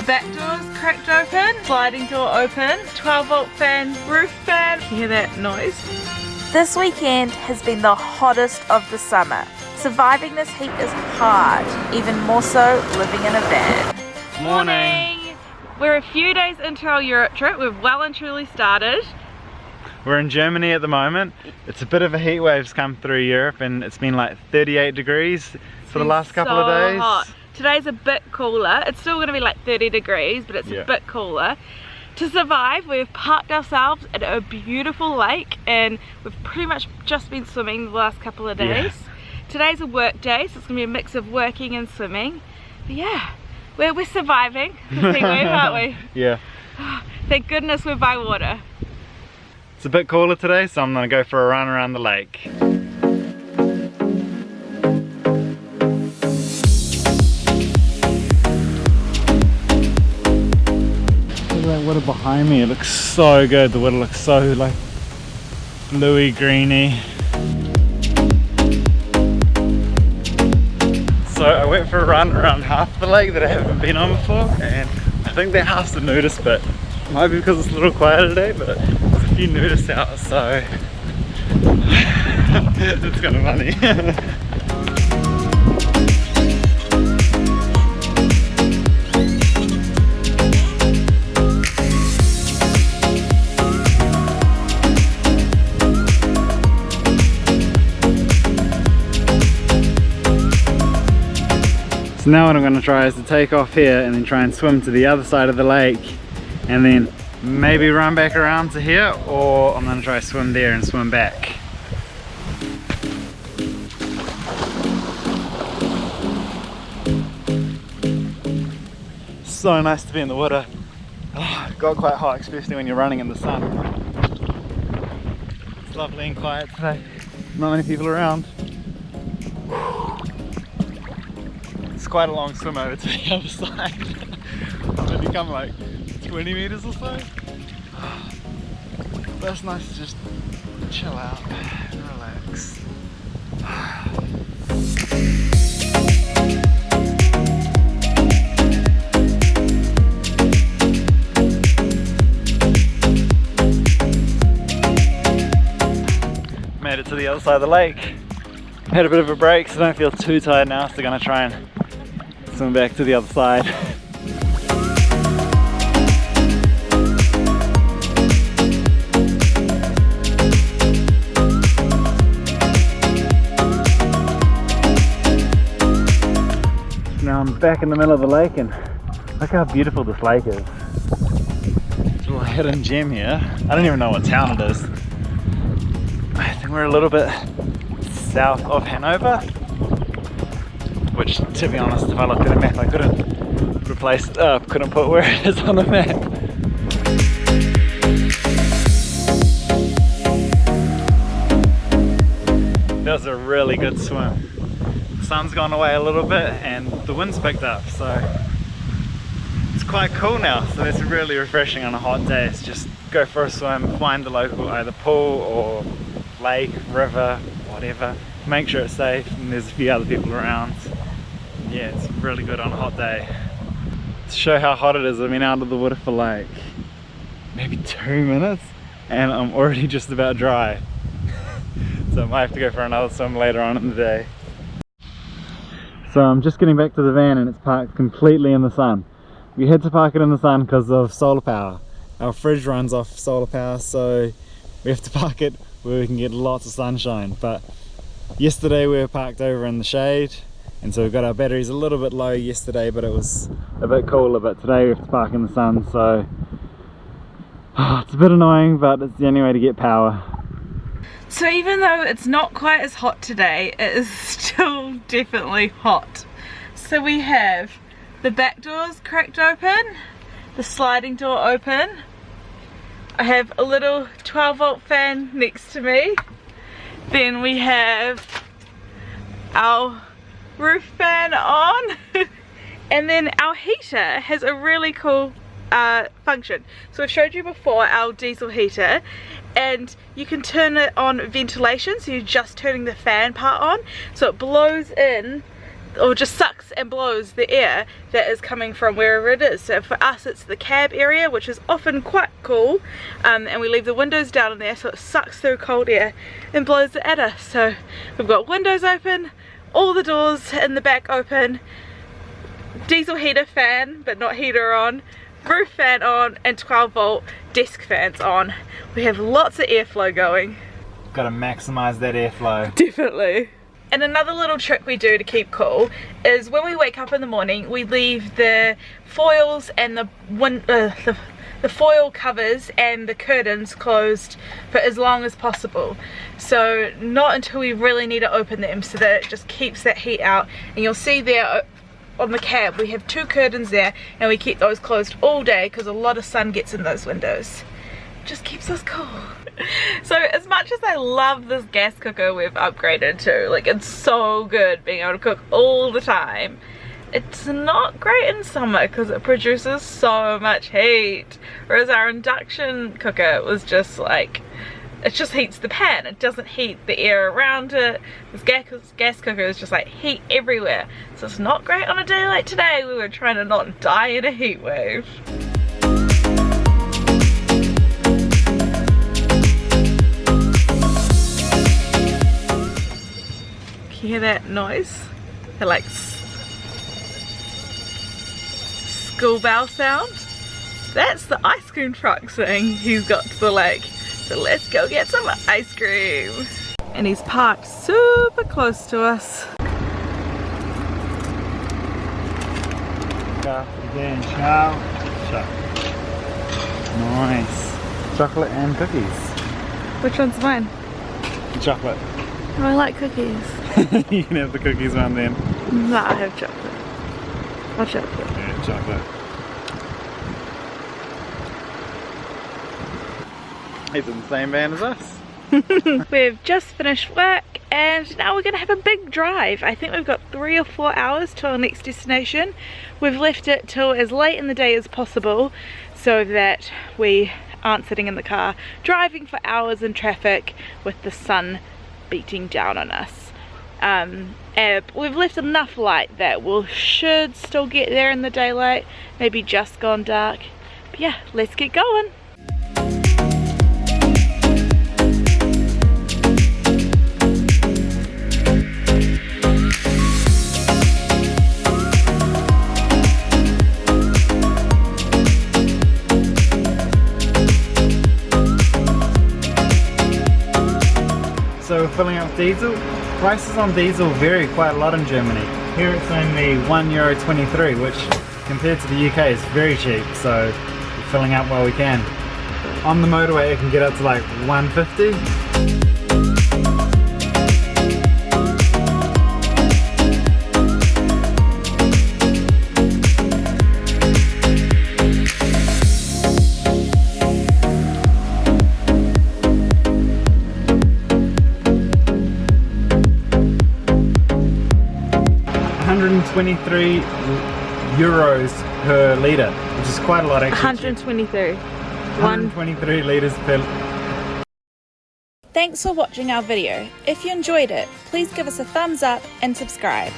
back door's cracked open, sliding door open, 12-volt fan, roof fan. Hear that noise? This weekend has been the hottest of the summer. Surviving this heat is hard, even more so living in a van. Morning! We're a few days into our Europe trip. We've well and truly started. We're in Germany at the moment. It's a bit of a heat wave's come through Europe and it's been like 38 degrees for the last couple of days. Hot. Today's a bit cooler. It's still going to be like 30 degrees, but it's a bit cooler. To survive, we've parked ourselves at a beautiful lake and we've pretty much just been swimming the last couple of days. Today's a work day, so it's going to be a mix of working and swimming. But yeah, we're surviving the heat wave, aren't we? Yeah. Thank goodness we're by water. It's a bit cooler today, so I'm going to go for a run around the lake. Look at that water behind me, it looks so good. The water looks so like bluey greeny. So I went for a run around half the lake that I haven't been on before, and I think that house the nudist bit. Might be because it's a little quieter today, but there's a few nudists out, so it's kind of funny. So now what I'm going to try is to take off here and then try and swim to the other side of the lake and then maybe run back around to here, or I'm going to try swim there and swim back. So nice to be in the water. Oh, it got quite hot, especially when you're running in the sun. It's lovely and quiet today. Not many people around. It's quite a long swim over to the other side. Maybe come like 20 meters or so. But it's nice to just chill out and relax. Made it to the other side of the lake. Had a bit of a break, so I don't feel too tired now, so I'm gonna try and swim back to the other side. Now I'm back in the middle of the lake and look how beautiful this lake is. It's a little hidden gem here. I don't even know what town it is. I think we're a little bit south of Hanover, which to be honest, if I looked at a map I couldn't put where it is on the map. That was a really good swim. The sun's gone away a little bit and the wind's picked up, so it's quite cool now. So it's really refreshing on a hot day. It's just go for a swim, find the local either pool or lake, river, whatever. Make sure it's safe and there's a few other people around. Yeah, it's really good on a hot day. To show how hot it is, I've been out of the water for like maybe 2 minutes and I'm already just about dry. So I might have to go for another swim later on in the day. So I'm just getting back to the van and it's parked completely in the sun. We had to park it in the sun because of solar power. Our fridge runs off solar power, so we have to park it where we can get lots of sunshine. But yesterday we were parked over in the shade, and so we got our batteries a little bit low yesterday, but it was a bit cooler. But today we have to park in the sun, so it's a bit annoying, but it's the only way to get power. So even though it's not quite as hot today, it is still definitely hot. So we have the back doors cracked open, the sliding door open. I have a little 12-volt fan next to me. Then we have our roof fan on. And then our heater has a really cool function. So I've showed you before our diesel heater, and you can turn it on ventilation, so you're just turning the fan part on, so it blows in or just sucks and blows the air that is coming from wherever it is. So for us it's the cab area, which is often quite cool, and we leave the windows down in there so it sucks through cold air and blows it at us. So we've got windows open, all the doors in the back open, diesel heater fan but not heater on, roof fan on, and 12 volt desk fans on. We have lots of airflow going. Got to maximize that airflow. Definitely. And another little trick we do to keep cool is when we wake up in the morning, we leave the foils and the foil covers and the curtains closed for as long as possible. So not until we really need to open them, so that it just keeps that heat out. And you'll see there on the cab we have 2 curtains there, and we keep those closed all day because a lot of sun gets in those windows. It just keeps us cool. So as much as I love this gas cooker we've upgraded to, like, it's so good being able to cook all the time, it's not great in summer because it produces so much heat, whereas our induction cooker was just like, it just heats the pan, it doesn't heat the air around it. This gas cooker is just like heat everywhere, so it's not great on a day like today. We were trying to not die in a heat wave. Can you hear that noise? The like school bell sound? That's the ice cream truck saying he's got to the lake. So let's go get some ice cream. And he's parked super close to us. Again, nice. Chocolate and cookies. Which one's mine? Chocolate. Oh, I like cookies. You can have the cookies one then. No, I have chocolate. I'll chocolate. Yeah, chocolate. He's in the same van as us. We've just finished work and now we're going to have a big drive. I think we've got 3 or 4 hours to our next destination. We've left it till as late in the day as possible so that we aren't sitting in the car driving for hours in traffic with the sun beating down on us. We've left enough light that we should still get there in the daylight, maybe just gone dark. But yeah, let's get going. So we're filling up diesel. Prices on diesel vary quite a lot in Germany. Here it's only €1.23, which compared to the UK is very cheap, so we're filling up while we can. On the motorway it can get up to like 150. 123 euros per litre, which is quite a lot actually. 123. 123 litres per... Thanks for watching our video. If you enjoyed it, please give us a thumbs up and subscribe.